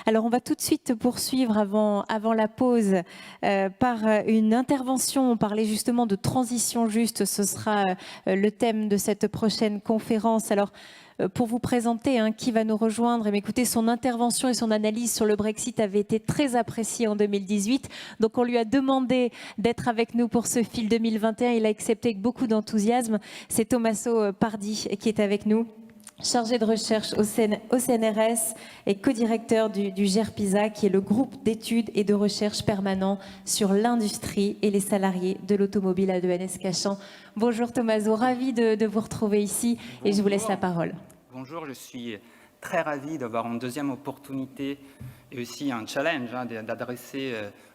Alors, on va tout de suite poursuivre avant la pause par une intervention. On parlait justement de transition juste. Ce sera le thème de cette prochaine conférence. Alors, pour vous présenter qui va nous rejoindre, et écoutez, son intervention et son analyse sur le Brexit avait été très appréciée en 2018. Donc, on lui a demandé d'être avec nous pour ce fil 2021. Il a accepté avec beaucoup d'enthousiasme. C'est Tommaso Pardi qui est avec nous, chargé de recherche au CNRS et co-directeur du GERPISA, qui est le groupe d'études et de recherche permanent sur l'industrie et les salariés de l'automobile à ENS Cachan. Bonjour Tommaso, ravi de vous retrouver ici. Bonjour. Et je vous laisse la parole. Bonjour, je suis très ravi d'avoir une deuxième opportunité et aussi un challenge d'adresser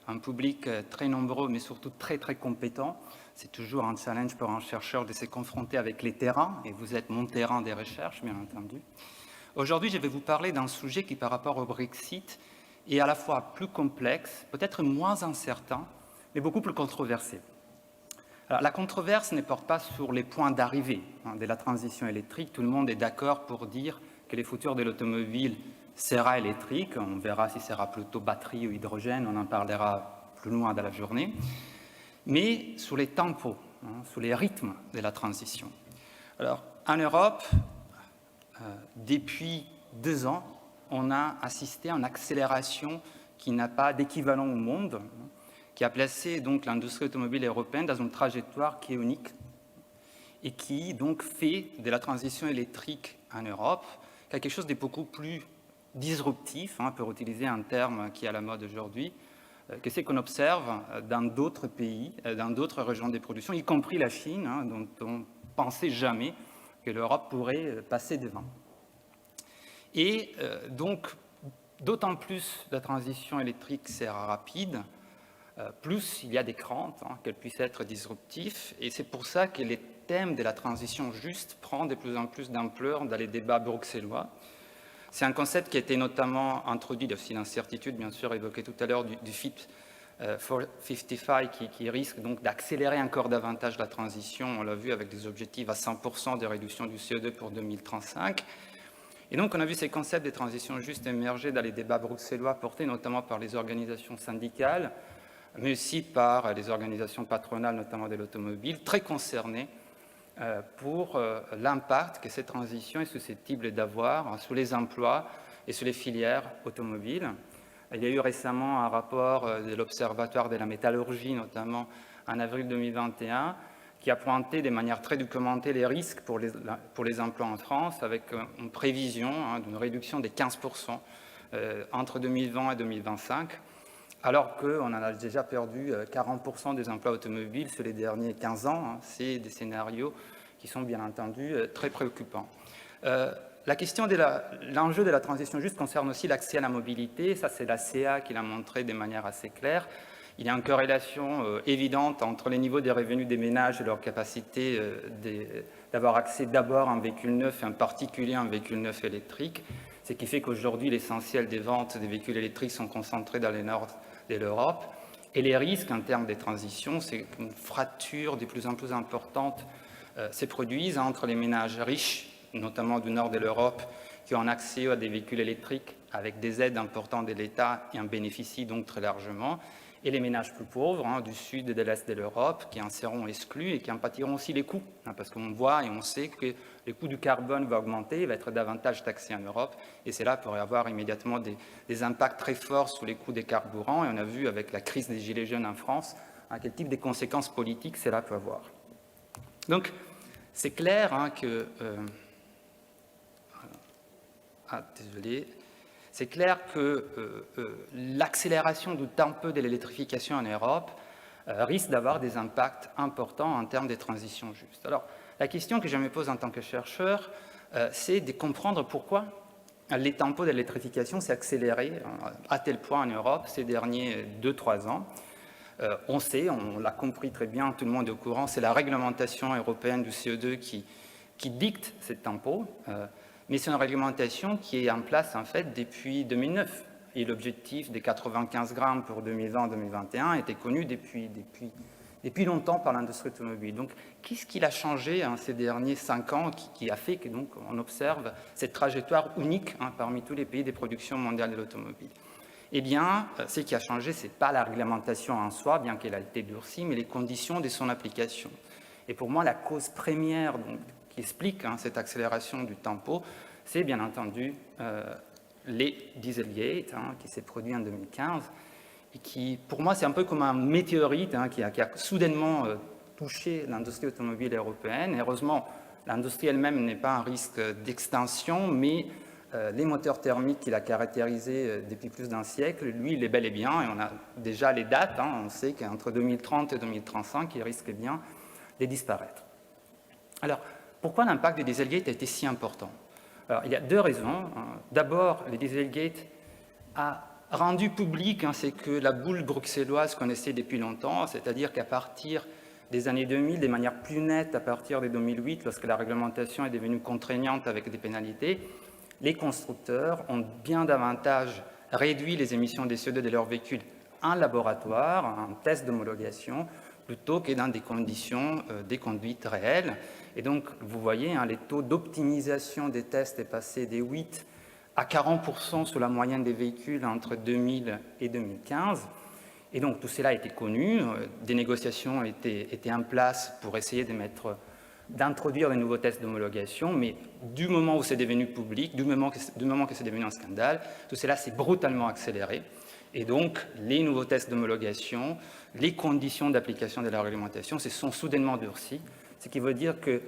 un public très nombreux mais surtout très compétent. C'est toujours un challenge pour un chercheur de se confronter avec les terrains, et vous êtes mon terrain des recherches, bien entendu. Aujourd'hui, je vais vous parler d'un sujet qui, par rapport au Brexit, est à la fois plus complexe, peut-être moins incertain, mais beaucoup plus controversé. Alors, la controverse ne porte pas sur les points d'arrivée de la transition électrique. Tout le monde est d'accord pour dire que le futur de l'automobile sera électrique. On verra si ce sera plutôt batterie ou hydrogène, on en parlera plus loin dans la journée. Mais sur les tempos, sur les rythmes de la transition. Alors, en Europe, depuis 2 ans, on a assisté à une accélération qui n'a pas d'équivalent au monde, qui a placé donc l'industrie automobile européenne dans une trajectoire qui est unique et qui donc fait de la transition électrique en Europe quelque chose de beaucoup plus disruptif, pour utiliser un terme qui est à la mode aujourd'hui, que c'est qu'on observe dans d'autres pays, dans d'autres régions de production, y compris la Chine, dont on ne pensait jamais que l'Europe pourrait passer devant. Et donc, d'autant plus la transition électrique sera rapide, plus il y a des craintes qu'elle puisse être disruptive, et c'est pour ça que les thèmes de la transition juste prend de plus en plus d'ampleur dans les débats bruxellois. C'est un concept qui a été notamment introduit, il y a aussi l'incertitude, bien sûr, évoquée tout à l'heure, du Fit for 55, qui risque donc d'accélérer encore davantage la transition. On l'a vu avec des objectifs à 100% de réduction du CO2 pour 2035. Et donc, on a vu ces concepts de transition juste émerger dans les débats bruxellois, portés notamment par les organisations syndicales, mais aussi par les organisations patronales, notamment de l'automobile, très concernées pour l'impact que cette transition est susceptible d'avoir sur les emplois et sur les filières automobiles. Il y a eu récemment un rapport de l'Observatoire de la métallurgie, notamment en avril 2021, qui a pointé de manière très documentée les risques pour les emplois en France, avec une prévision d'une réduction de 15% entre 2020 et 2025, alors qu'on en a déjà perdu 40% des emplois automobiles sur les derniers 15 ans. C'est des scénarios qui sont bien entendu très préoccupants. La question de l'enjeu de la transition juste concerne aussi l'accès à la mobilité. Ça, c'est la CA qui l'a montré de manière assez claire. Il y a une corrélation évidente entre les niveaux des revenus des ménages et leur capacité d'avoir accès d'abord à un véhicule neuf, et en particulier à un véhicule neuf électrique. Ce qui fait qu'aujourd'hui, l'essentiel des ventes des véhicules électriques sont concentrés dans le nord de l'Europe. Et les risques en termes de transition, c'est qu'une fracture de plus en plus importante se produisent entre les ménages riches, notamment du nord de l'Europe, qui ont accès à des véhicules électriques avec des aides importantes de l'État et en bénéficient donc très largement, et les ménages plus pauvres du sud et de l'est de l'Europe qui en seront exclus et qui en pâtiront aussi les coûts, parce qu'on voit et on sait que le coût du carbone va augmenter, il va être davantage taxé en Europe, et cela pourrait avoir immédiatement des impacts très forts sur les coûts des carburants, et on a vu avec la crise des Gilets jaunes en France quel type de conséquences politiques cela peut avoir. Donc, c'est clair que... C'est clair que l'accélération du tempo de l'électrification en Europe risque d'avoir des impacts importants en termes de transition juste. Alors, la question que je me pose en tant que chercheur, c'est de comprendre pourquoi les tempos de l'électrification s'est accéléré à tel point en Europe ces derniers 2-3 ans. On sait, on l'a compris très bien, tout le monde est au courant, c'est la réglementation européenne du CO2 qui dicte ces tempos, mais c'est une réglementation qui est en place en fait depuis 2009. Et l'objectif des 95 grammes pour 2020-2021 était connu depuis depuis longtemps par l'industrie automobile. Donc, qu'est-ce qui a changé ces derniers 5 ans qui a fait que donc on observe cette trajectoire unique parmi tous les pays des productions mondiales de l'automobile? Eh bien, ce qui a changé, ce n'est pas la réglementation en soi, bien qu'elle a été durcie, mais les conditions de son application. Et pour moi, la cause première donc, qui explique cette accélération du tempo, c'est bien entendu les Dieselgate, qui s'est produit en 2015, et qui, pour moi, c'est un peu comme un météorite qui a soudainement touché l'industrie automobile européenne. Et heureusement, l'industrie elle-même n'est pas un risque d'extinction, mais les moteurs thermiques qu'il a caractérisés depuis plus d'un siècle, lui, il est bel et bien, et on a déjà les dates, on sait qu'entre 2030 et 2035, il risque bien de disparaître. Alors, pourquoi l'impact des Dieselgate a été si important? Alors, il y a 2 raisons. D'abord, le Dieselgate a rendu public ce que la boule bruxelloise connaissait depuis longtemps, c'est-à-dire qu'à partir des années 2000, de manière plus nette à partir de 2008, lorsque la réglementation est devenue contraignante avec des pénalités, les constructeurs ont bien davantage réduit les émissions de CO2 de leurs véhicules en laboratoire, en test d'homologation, plutôt que dans des conditions de conduite réelles. Et donc, vous voyez, les taux d'optimisation des tests est passé de 8 à 40% sur la moyenne des véhicules entre 2000 et 2015. Et donc, tout cela a été connu. Des négociations étaient en place pour essayer d'introduire de nouveaux tests d'homologation, mais du moment où c'est devenu public, du moment que c'est devenu un scandale, tout cela s'est brutalement accéléré. Et donc, les nouveaux tests d'homologation, les conditions d'application de la réglementation se sont soudainement durcies, ce qui veut dire que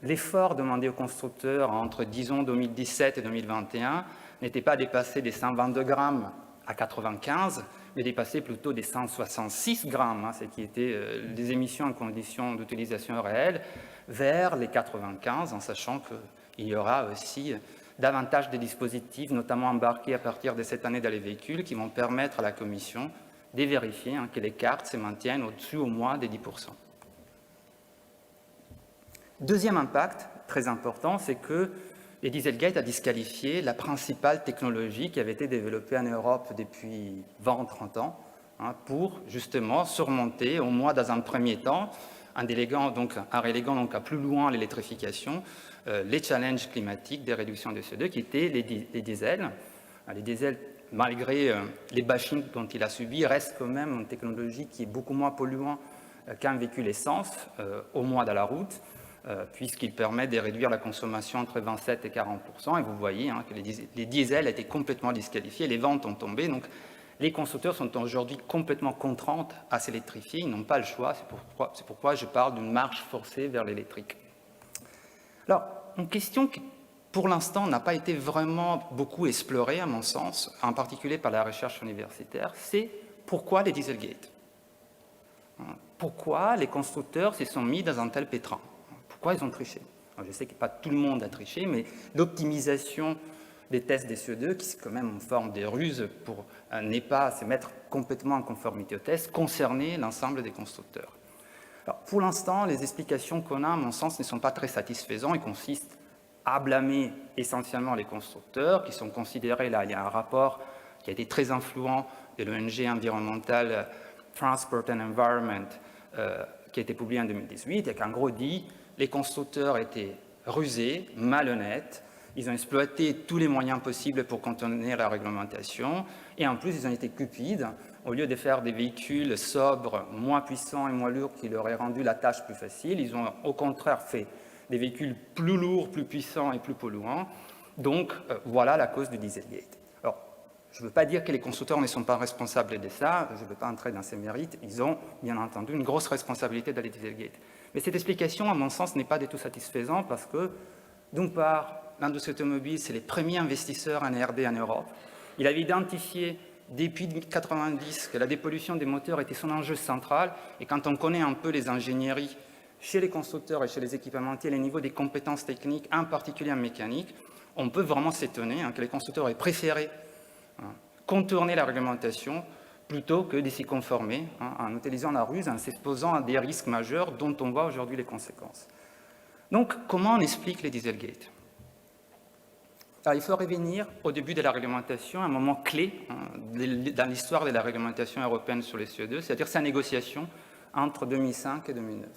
l'effort demandé aux constructeurs entre, disons, 2017 et 2021 n'était pas dépassé des 122 grammes à 95, mais dépassé plutôt des 166 grammes, ce qui était les émissions en conditions d'utilisation réelle, vers les 95, en sachant qu'il y aura aussi davantage de dispositifs, notamment embarqués à partir de cette année dans les véhicules, qui vont permettre à la Commission de vérifier que les cartes se maintiennent au-dessus au moins des 10%. Deuxième impact très important, c'est que le Dieselgate a disqualifié la principale technologie qui avait été développée en Europe depuis 20-30 ans pour justement surmonter, au moins dans un premier temps, en reléguant donc à plus loin l'électrification, les challenges climatiques des réductions de CO2 qui étaient les diesels. Les diesels, malgré les bashings dont il a subi, restent quand même une technologie qui est beaucoup moins polluante qu'un véhicule essence, au moins dans la route, puisqu'il permet de réduire la consommation entre 27 et 40%. Et vous voyez que les diesels étaient complètement disqualifiés, les ventes ont tombé. Donc, les constructeurs sont aujourd'hui complètement contraints à s'électrifier, ils n'ont pas le choix, c'est pourquoi je parle d'une marche forcée vers l'électrique. Alors, une question qui, pour l'instant, n'a pas été vraiment beaucoup explorée, à mon sens, en particulier par la recherche universitaire, c'est pourquoi les Dieselgate? Pourquoi les constructeurs se sont mis dans un tel pétrin? Pourquoi ils ont triché? Alors, je sais que pas tout le monde a triché, mais l'optimisation des tests des CO2, qui c'est quand même une forme de ruse pour ne pas se mettre complètement en conformité aux tests, concernait l'ensemble des constructeurs. Alors, pour l'instant, les explications qu'on a, à mon sens, ne sont pas très satisfaisantes et consistent à blâmer essentiellement les constructeurs, qui sont considérés, là, il y a un rapport qui a été très influent de l'ONG environnementale Transport and Environment, qui a été publié en 2018, et qui en gros dit les constructeurs étaient rusés, malhonnêtes, ils ont exploité tous les moyens possibles pour contourner la réglementation, et en plus ils ont été cupides. Au lieu de faire des véhicules sobres, moins puissants et moins lourds qui leur aient rendu la tâche plus facile, ils ont au contraire fait des véhicules plus lourds, plus puissants et plus polluants. Donc voilà la cause du Dieselgate. Alors, je ne veux pas dire que les constructeurs ne sont pas responsables de ça, je ne veux pas entrer dans ces mérites, ils ont bien entendu une grosse responsabilité dans les Dieselgate. Mais cette explication, à mon sens, n'est pas du tout satisfaisante parce que, d'une part, l'industrie automobile, c'est les premiers investisseurs en R&D en Europe. Il avait identifié depuis 1990 que la dépollution des moteurs était son enjeu central. Et quand on connaît un peu les ingénieries chez les constructeurs et chez les équipementiers, les niveaux des compétences techniques, en particulier en mécanique, on peut vraiment s'étonner que les constructeurs aient préféré contourner la réglementation plutôt que de s'y conformer en utilisant la ruse, en s'exposant à des risques majeurs dont on voit aujourd'hui les conséquences. Donc, comment on explique les Dieselgate? Alors, il faut revenir au début de la réglementation, un moment clé dans l'histoire de la réglementation européenne sur les CO2, c'est-à-dire sa négociation entre 2005 et 2009.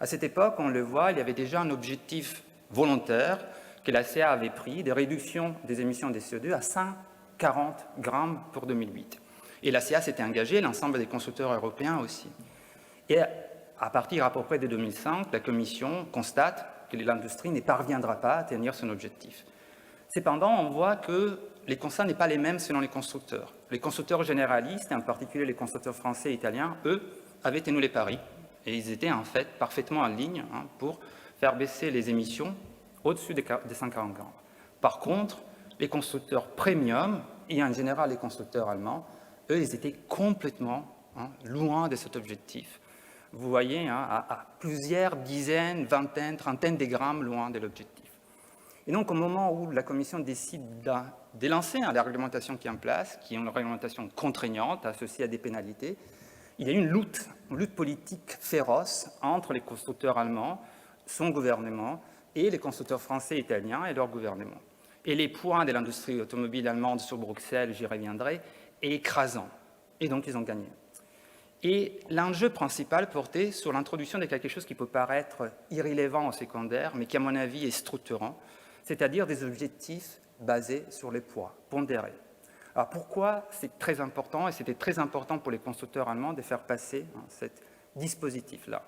À cette époque, on le voit, il y avait déjà un objectif volontaire que la CA avait pris de réduction des émissions de CO2 à 140 grammes pour 2008. Et la CA s'était engagée, l'ensemble des constructeurs européens aussi. Et à partir à peu près de 2005, la Commission constate que l'industrie ne parviendra pas à tenir son objectif. Cependant, on voit que les constats ne sont pas les mêmes selon les constructeurs. Les constructeurs généralistes, et en particulier les constructeurs français et italiens, eux, avaient tenu les paris. Et ils étaient en fait parfaitement en ligne pour faire baisser les émissions au-dessus des 140 grammes. Par contre, les constructeurs premium, et en général les constructeurs allemands, eux, ils étaient complètement loin de cet objectif. Vous voyez, à plusieurs dizaines, vingtaines, trentaines de grammes loin de l'objectif. Et donc, au moment où la Commission décide d'élancer la réglementation qui est en place, qui est une réglementation contraignante associée à des pénalités, il y a eu une lutte politique féroce entre les constructeurs allemands, son gouvernement, et les constructeurs français et italiens et leur gouvernement. Et les points de l'industrie automobile allemande sur Bruxelles, j'y reviendrai, est écrasant. Et donc, ils ont gagné. Et l'enjeu principal portait sur l'introduction de quelque chose qui peut paraître irrélévant au secondaire, mais qui, à mon avis, est structurant, c'est-à-dire des objectifs basés sur les poids, pondérés. Alors pourquoi c'est très important, et c'était très important pour les constructeurs allemands de faire passer ce dispositif-là?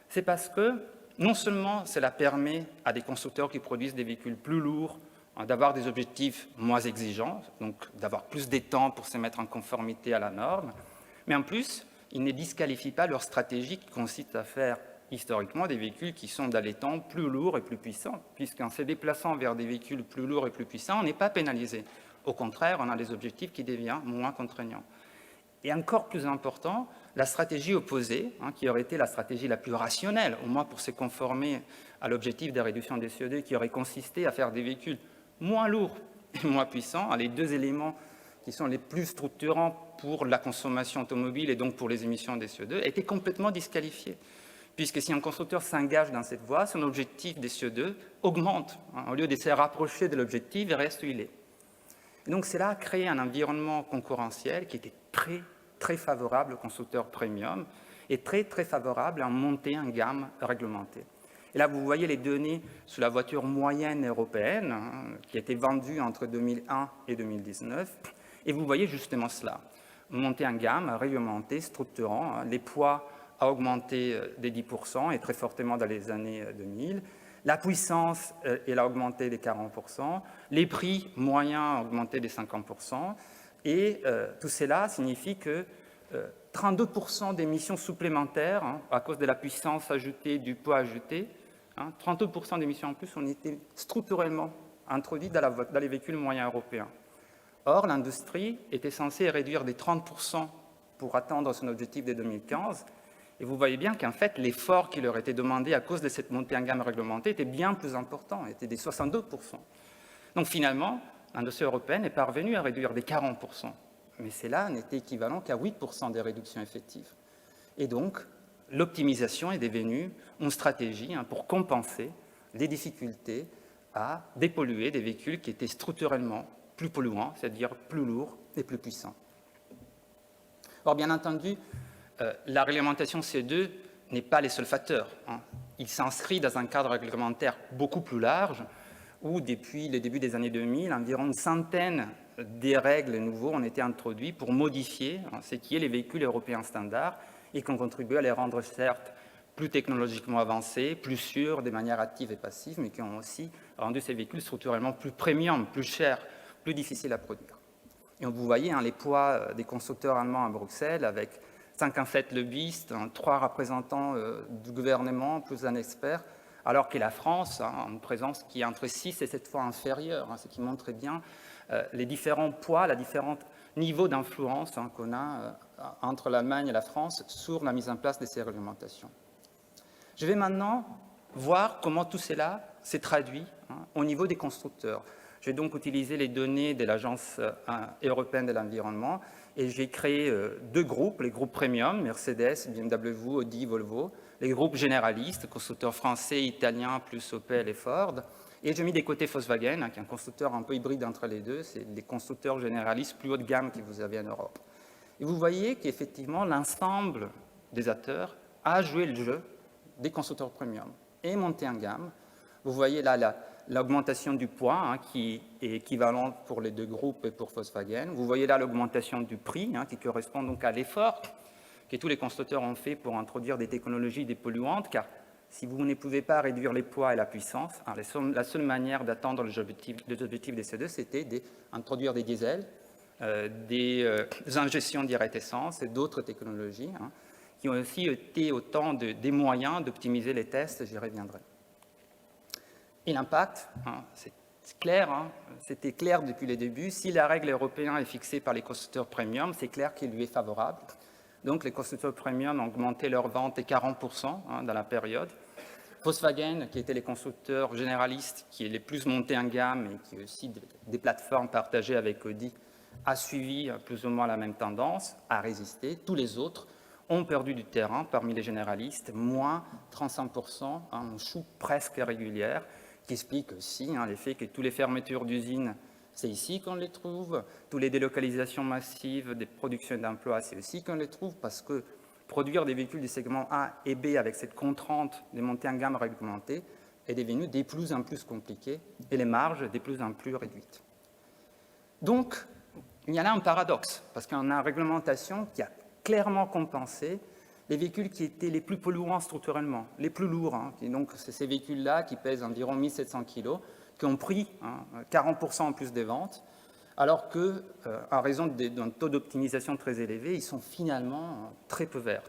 C'est parce que non seulement cela permet à des constructeurs qui produisent des véhicules plus lourds d'avoir des objectifs moins exigeants, donc d'avoir plus de temps pour se mettre en conformité à la norme, mais en plus, ils ne disqualifient pas leur stratégie qui consiste à faire historiquement des véhicules qui sont dans les temps plus lourds et plus puissants, puisqu'en se déplaçant vers des véhicules plus lourds et plus puissants, on n'est pas pénalisé. Au contraire, on a des objectifs qui deviennent moins contraignants. Et encore plus important, la stratégie opposée, qui aurait été la stratégie la plus rationnelle, au moins pour se conformer à l'objectif de réduction des CO2, qui aurait consisté à faire des véhicules moins lourds et moins puissants, les deux éléments qui sont les plus structurants pour la consommation automobile et donc pour les émissions des CO2, étaient complètement disqualifiés. Puisque si un constructeur s'engage dans cette voie, son objectif des CO2 augmente. Au lieu de se rapprocher de l'objectif, il reste où il est. Et donc cela a créé un environnement concurrentiel qui était très, très favorable aux constructeurs premium et très, très favorable à une montée en gamme réglementée. Et là, vous voyez les données sur la voiture moyenne européenne qui a été vendue entre 2001 et 2019. Et vous voyez justement cela. Une montée en gamme réglementée, structurant. Les poids a augmenté de 10% et très fortement dans les années 2000. La puissance, elle a augmenté de 40%. Les prix moyens ont augmenté de 50%. Et tout cela signifie que 32% d'émissions supplémentaires, à cause de la puissance ajoutée, du poids ajouté, 32% d'émissions en plus ont été structurellement introduites dans les véhicules moyens européens. Or, l'industrie était censée réduire de 30% pour atteindre son objectif de 2015. Et vous voyez bien qu'en fait, l'effort qui leur était demandé à cause de cette montée en gamme réglementée était bien plus important, était des 62%. Donc finalement, l'industrie européenne est parvenue à réduire des 40%. Mais cela n'était équivalent qu'à 8% des réductions effectives. Et donc, l'optimisation est devenue une stratégie pour compenser les difficultés à dépolluer des véhicules qui étaient structurellement plus polluants, c'est-à-dire plus lourds et plus puissants. Or, bien entendu, la réglementation CO2 n'est pas le seul facteur. Il s'inscrit dans un cadre réglementaire beaucoup plus large où, depuis le début des années 2000, environ une centaine de règles nouveaux ont été introduites pour modifier ce qui est les véhicules européens standards et qui ont contribué à les rendre, certes, plus technologiquement avancés, plus sûrs de manière active et passive, mais qui ont aussi rendu ces véhicules structurellement plus premium, plus chers, plus difficiles à produire. Et vous voyez les poids des constructeurs allemands à Bruxelles avec 57 lobbyistes, 3 représentants du gouvernement, plus un expert, alors que la France a une présence qui est entre 6 et 7 fois inférieure, ce qui montre bien les différents poids, les différents niveaux d'influence qu'on a entre l'Allemagne et la France sur la mise en place de ces réglementations. Je vais maintenant voir comment tout cela s'est traduit au niveau des constructeurs. J'ai donc utilisé les données de l'Agence européenne de l'environnement et j'ai créé 2 groupes, les groupes premium, Mercedes, BMW, Audi, Volvo, les groupes généralistes, constructeurs français, italiens, plus Opel et Ford, et j'ai mis des côtés Volkswagen, qui est un constructeur un peu hybride entre les deux, c'est les constructeurs généralistes plus haut de gamme que vous avez en Europe. Et vous voyez qu'effectivement, l'ensemble des acteurs à jouer le jeu des constructeurs premium et monter en gamme. Vous voyez là l'augmentation du poids qui est équivalente pour les deux groupes et pour Volkswagen. Vous voyez là l'augmentation du prix qui correspond donc à l'effort que tous les constructeurs ont fait pour introduire des technologies dépolluantes, car si vous ne pouvez pas réduire les poids et la puissance, la seule manière d'atteindre les objectifs des CO2, c'était d'introduire des diesels, des injections directes essence et d'autres technologies qui ont aussi été autant des moyens d'optimiser les tests, j'y reviendrai. Et l'impact, c'est clair, c'était clair depuis le début. Si la règle européenne est fixée par les constructeurs premium, c'est clair qu'il lui est favorable. Donc, les constructeurs premium ont augmenté leurs ventes de 40% dans la période. Volkswagen, qui était les constructeurs généralistes, qui est les plus montés en gamme et qui est aussi des plateformes partagées avec Audi, a suivi plus ou moins la même tendance, a résisté. Tous les autres ont perdu du terrain parmi les généralistes, moins 35%, en chute presque régulière, qui explique aussi l'effet que toutes les fermetures d'usines, c'est ici qu'on les trouve. Toutes les délocalisations massives des productions d'emplois, c'est aussi qu'on les trouve, parce que produire des véhicules du segment A et B avec cette contrainte de montée en gamme réglementée est devenu de plus en plus compliqué et les marges de plus en plus réduites. Donc, il y a là un paradoxe, parce qu'on a une réglementation qui a clairement compensé les véhicules qui étaient les plus polluants structurellement, les plus lourds. Et donc, c'est ces véhicules-là qui pèsent environ 1700 kg, qui ont pris 40% en plus des ventes, alors qu'en raison d'un taux d'optimisation très élevé, ils sont finalement très peu verts.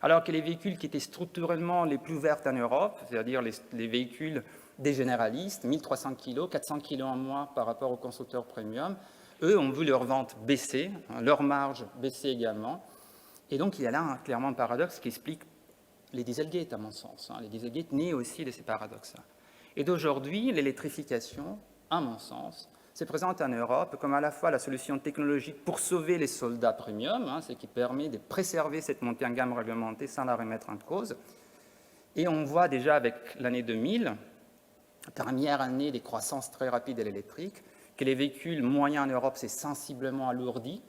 Alors que les véhicules qui étaient structurellement les plus verts en Europe, c'est-à-dire les véhicules des généralistes, 1300 kg, 400 kg en moins par rapport aux constructeurs premium, eux ont vu leurs ventes baisser, leurs marges baisser également. Et donc, il y a là clairement un paradoxe qui explique les Dieselgate, à mon sens. Les Dieselgate naissent aussi de ces paradoxes-là. Et d'aujourd'hui, l'électrification, à mon sens, se présente en Europe comme à la fois la solution technologique pour sauver les soldats premium, ce qui permet de préserver cette montée en gamme réglementée sans la remettre en cause. Et on voit déjà avec l'année 2000, première année des croissances très rapides de l'électrique, que les véhicules moyens en Europe s'est sensiblement alourdi,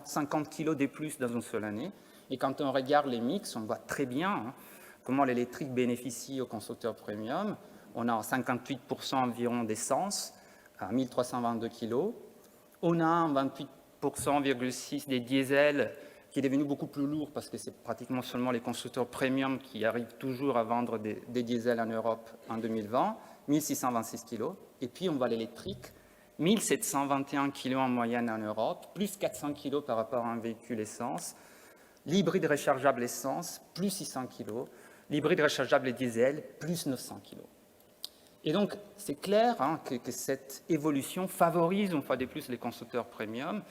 50 kg de plus dans une seule année. Et quand on regarde les mix, on voit très bien comment l'électrique bénéficie aux constructeurs premium. On a 58% environ d'essence à 1322 kg. On a 28,6% des diesels qui est devenu beaucoup plus lourd parce que c'est pratiquement seulement les constructeurs premium qui arrivent toujours à vendre des diesels en Europe en 2020, 1626 kg. Et puis on voit l'électrique, 1721 kg en moyenne en Europe, plus 400 kg par rapport à un véhicule essence. L'hybride rechargeable essence, plus 600 kg. L'hybride rechargeable diesel, plus 900 kg. Et donc, c'est clair que cette évolution favorise, une fois de plus, les constructeurs premium,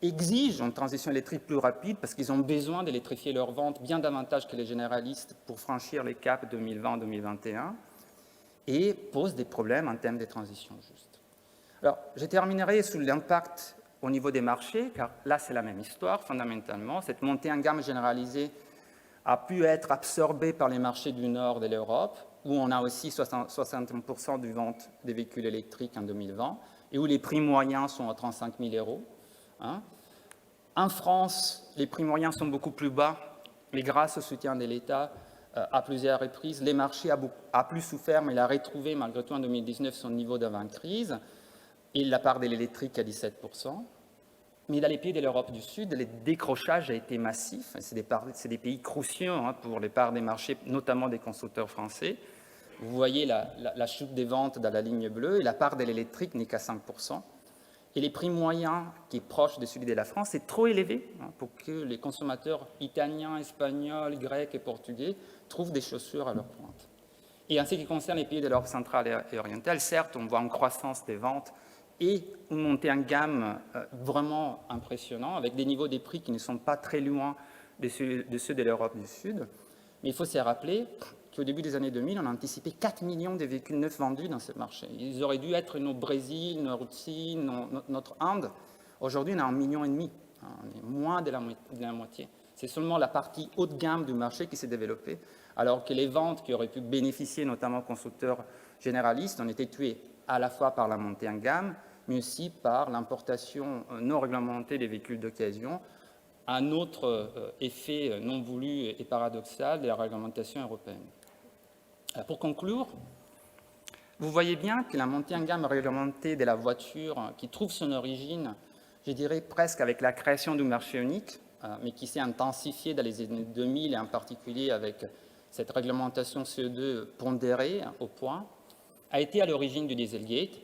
exige une transition électrique plus rapide parce qu'ils ont besoin d'électrifier leurs ventes bien davantage que les généralistes pour franchir les caps 2020-2021 et pose des problèmes en termes de transition juste. Alors, je terminerai sur l'impact au niveau des marchés, car là, c'est la même histoire, fondamentalement. Cette montée en gamme généralisée a pu être absorbée par les marchés du Nord de l'Europe, où on a aussi 60% du vente des véhicules électriques en 2020, et où les prix moyens sont à 35 000 euros. En France, les prix moyens sont beaucoup plus bas, mais grâce au soutien de l'État, à plusieurs reprises, les marchés a plus souffert, mais il a retrouvé malgré tout en 2019 son niveau d'avant-crise, et la part de l'électrique à 17%. Mais dans les pays de l'Europe du Sud, le décrochage a été massif. C'est des pays cruciaux pour les parts des marchés, notamment des constructeurs français. Vous voyez la chute des ventes dans la ligne bleue, et la part de l'électrique n'est qu'à 5%. Et les prix moyens, qui est proche de celui de la France, est trop élevé pour que les consommateurs italiens, espagnols, grecs et portugais trouvent des chaussures à leur pointe. Et en ce qui concerne les pays de l'Europe centrale et orientale, certes, on voit une croissance des ventes et une montée en gamme vraiment impressionnante, avec des niveaux des prix qui ne sont pas très loin de ceux de l'Europe du Sud. Mais il faut se rappeler qu'au début des années 2000, on a anticipé 4 millions de véhicules neufs vendus dans ce marché. Ils auraient dû être nos Brésil, nos Russie, notre Inde. Aujourd'hui, on a 1,5 million. On est moins de la moitié. C'est seulement la partie haut de gamme du marché qui s'est développée, alors que les ventes qui auraient pu bénéficier, notamment aux constructeurs généralistes, ont été tuées à la fois par la montée en gamme, mais aussi par l'importation non réglementée des véhicules d'occasion, un autre effet non voulu et paradoxal de la réglementation européenne. Pour conclure, vous voyez bien que la montée en gamme réglementée de la voiture, qui trouve son origine, je dirais presque avec la création du marché unique, mais qui s'est intensifiée dans les années 2000 et en particulier avec cette réglementation CO2 pondérée au point, a été à l'origine du Dieselgate.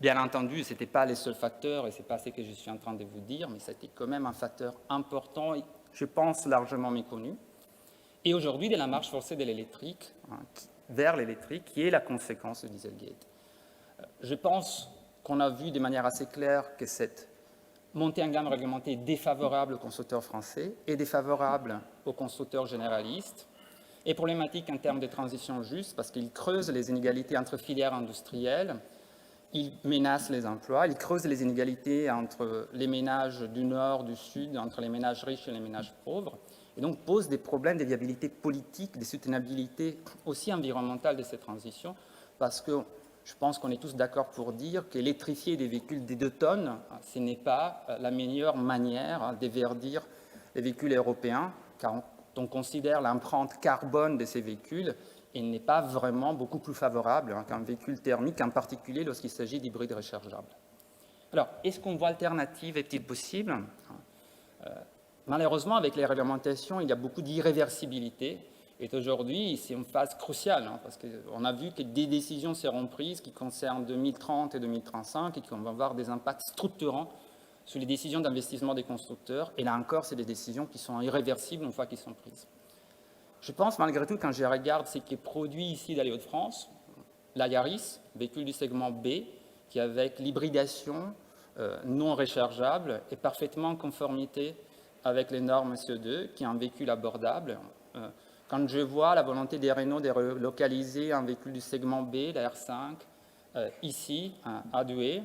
Bien entendu, ce n'était pas les seuls facteurs et ce n'est pas ce que je suis en train de vous dire, mais c'était quand même un facteur important et je pense largement méconnu. Et aujourd'hui, de la marche forcée de l'électrique vers l'électrique, qui est la conséquence du Dieselgate. Je pense qu'on a vu de manière assez claire que cette montée en gamme réglementée est défavorable aux constructeurs français et défavorable aux constructeurs généralistes, et problématique en termes de transition juste parce qu'il creuse les inégalités entre filières industrielles, il menace les emplois, il creuse les inégalités entre les ménages du Nord, du Sud, entre les ménages riches et les ménages pauvres, et donc pose des problèmes de viabilité politique, de soutenabilité aussi environnementale de ces transitions, parce que je pense qu'on est tous d'accord pour dire qu'électrifier des véhicules des 2 tonnes, ce n'est pas la meilleure manière de verdir les véhicules européens, car on considère l'empreinte carbone de ces véhicules et n'est pas vraiment beaucoup plus favorable qu'un véhicule thermique, en particulier lorsqu'il s'agit d'hybrides rechargeables. Alors, est-ce qu'une voie alternative est-il possible? Malheureusement, avec les réglementations, il y a beaucoup d'irréversibilité. Et aujourd'hui, c'est une phase cruciale, parce qu'on a vu que des décisions seront prises qui concernent 2030 et 2035 et qui vont avoir des impacts structurants sur les décisions d'investissement des constructeurs. Et là encore, c'est des décisions qui sont irréversibles une fois qu'elles sont prises. Je pense malgré tout, quand je regarde ce qui est produit ici dans les Hauts-de-France, la Yaris, véhicule du segment B, qui avec l'hybridation non rechargeable est parfaitement en conformité avec les normes CO2, qui est un véhicule abordable. Quand je vois la volonté des Renault de relocaliser un véhicule du segment B, la R5, ici, à Douai,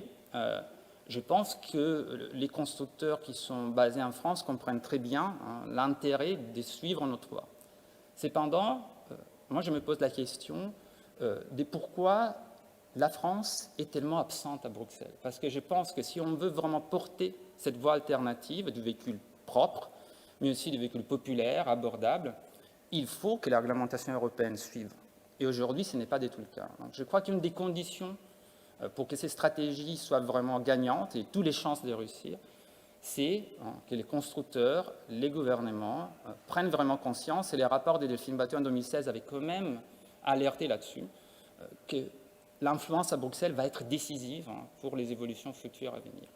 je pense que les constructeurs qui sont basés en France comprennent très bien l'intérêt de suivre notre voie. Cependant, moi je me pose la question de pourquoi la France est tellement absente à Bruxelles. Parce que je pense que si on veut vraiment porter cette voie alternative du véhicule propre, mais aussi du véhicule populaire, abordable, il faut que la réglementation européenne suive. Et aujourd'hui, ce n'est pas du tout le cas. Donc, je crois qu'une des conditions pour que ces stratégies soient vraiment gagnantes et toutes les chances de réussir, c'est que les constructeurs, les gouvernements prennent vraiment conscience, et les rapports de Delphine Batho en 2016 avaient quand même alerté là-dessus, que l'influence à Bruxelles va être décisive pour les évolutions futures à venir.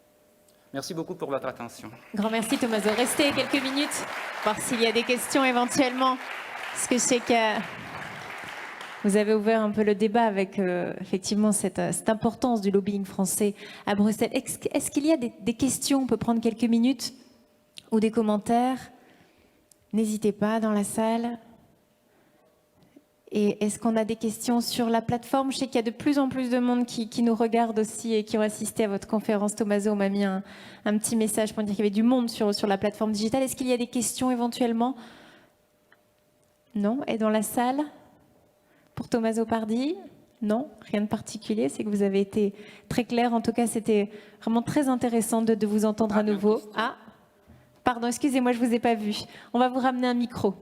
Merci beaucoup pour votre attention. Grand merci Tommaso. Restez quelques minutes, voir s'il y a des questions éventuellement. Parce que je sais que vous avez ouvert un peu le débat avec effectivement cette importance du lobbying français à Bruxelles. Est-ce qu'il y a des questions? On peut prendre quelques minutes ou des commentaires. N'hésitez pas dans la salle. Et est-ce qu'on a des questions sur la plateforme? Je sais qu'il y a de plus en plus de monde qui nous regarde aussi et qui ont assisté à votre conférence. Tommaso m'a mis un petit message pour dire qu'il y avait du monde sur la plateforme digitale. Est-ce qu'il y a des questions éventuellement? Non? Et dans la salle? Pour Tommaso Pardi? Non? Rien de particulier? C'est que vous avez été très clair. En tout cas, c'était vraiment très intéressant de vous entendre à nouveau. Ah, pardon, excusez-moi, je ne vous ai pas vu. On va vous ramener un micro.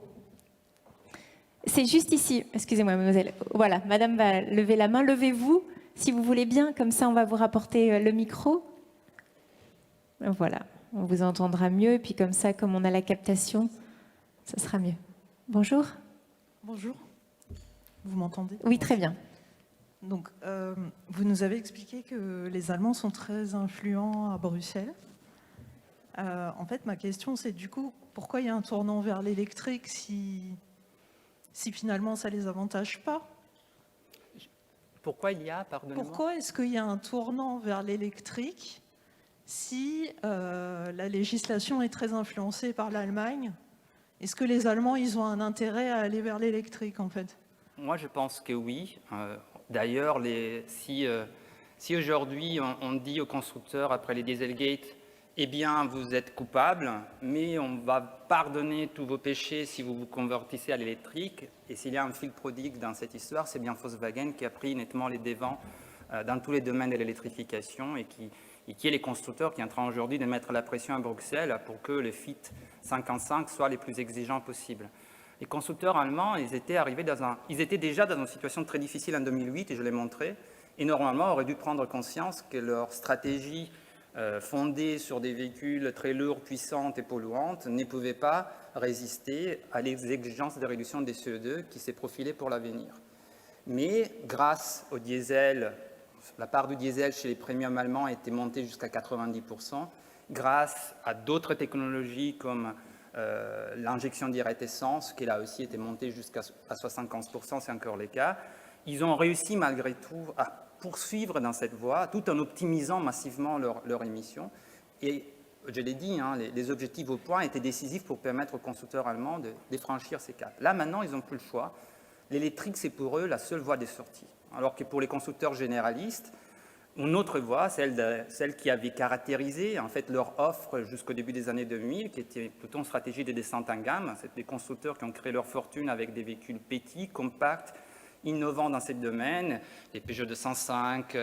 C'est juste ici. Excusez-moi, mademoiselle. Voilà, madame va lever la main. Levez-vous, si vous voulez bien. Comme ça, on va vous rapporter le micro. Voilà, on vous entendra mieux. Et puis comme ça, comme on a la captation, ça sera mieux. Bonjour. Bonjour. Vous m'entendez? Oui, très bien. Donc, vous nous avez expliqué que les Allemands sont très influents à Bruxelles. En fait, ma question, c'est du coup, pourquoi il y a un tournant vers l'électrique si finalement ça ne les avantage pas? Pourquoi il y a, pardonnez-moi? Pourquoi est-ce qu'il y a un tournant vers l'électrique si la législation est très influencée par l'Allemagne? Est-ce que les Allemands, ils ont un intérêt à aller vers l'électrique, en fait? Moi, je pense que oui. D'ailleurs, si aujourd'hui on dit aux constructeurs, après les Dieselgate, eh bien, vous êtes coupables, mais on va pardonner tous vos péchés si vous vous convertissez à l'électrique. Et s'il y a un fil prodigue dans cette histoire, c'est bien Volkswagen qui a pris nettement les devants dans tous les domaines de l'électrification et et qui est les constructeurs qui sont en train aujourd'hui de mettre la pression à Bruxelles pour que les Fit 55 soient les plus exigeants possibles. Les constructeurs allemands, ils étaient déjà dans une situation très difficile en 2008, et je l'ai montré, et normalement auraient dû prendre conscience que leur stratégie fondée sur des véhicules très lourds, puissantes et polluantes ne pouvait pas résister à les exigences de réduction des CO2 qui s'est profilée pour l'avenir. Mais grâce au diesel, la part du diesel chez les premium allemands a été montée jusqu'à 90%, grâce à d'autres technologies comme l'injection directe essence, qui là aussi était montée jusqu'à 75%, c'est encore le cas. Ils ont réussi malgré tout à poursuivre dans cette voie, tout en optimisant massivement leur émission. Et je l'ai dit, hein, les objectifs au point étaient décisifs pour permettre aux constructeurs allemands de franchir ces caps. Là, maintenant, ils n'ont plus le choix. L'électrique, c'est pour eux la seule voie des sorties. Alors que pour les constructeurs généralistes, une autre voie, celle qui avait caractérisé en fait leur offre jusqu'au début des années 2000, qui était plutôt une stratégie de descente en gamme. C'est des constructeurs qui ont créé leur fortune avec des véhicules petits, compacts, innovants dans ce domaine, les Peugeot 205,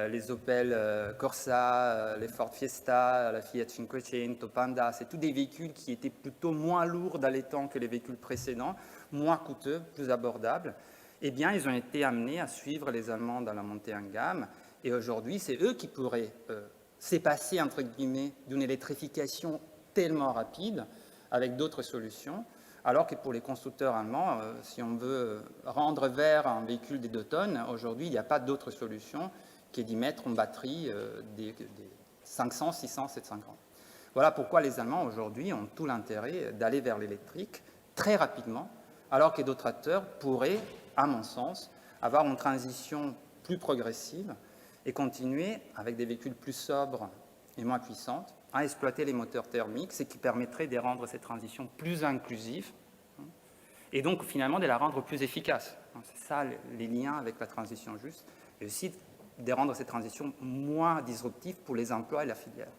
les Opel Corsa, les Ford Fiesta, la Fiat Cinquecento, Panda, c'est tous des véhicules qui étaient plutôt moins lourds dans les temps que les véhicules précédents, moins coûteux, plus abordables. Eh bien, ils ont été amenés à suivre les Allemands dans la montée en gamme, et aujourd'hui, c'est eux qui pourraient s'épasser, entre guillemets, d'une électrification tellement rapide avec d'autres solutions, alors que pour les constructeurs allemands, si on veut rendre vert un véhicule des 2 tonnes, aujourd'hui, il n'y a pas d'autre solution que d'y mettre une batterie des 500, 600, 750. Voilà pourquoi les Allemands, aujourd'hui, ont tout l'intérêt d'aller vers l'électrique très rapidement, alors que d'autres acteurs pourraient, à mon sens, avoir une transition plus progressive et continuer, avec des véhicules plus sobres et moins puissantes, à exploiter les moteurs thermiques, ce qui permettrait de rendre cette transition plus inclusive et donc finalement de la rendre plus efficace. C'est ça les liens avec la transition juste, et aussi de rendre cette transition moins disruptive pour les emplois et la filière.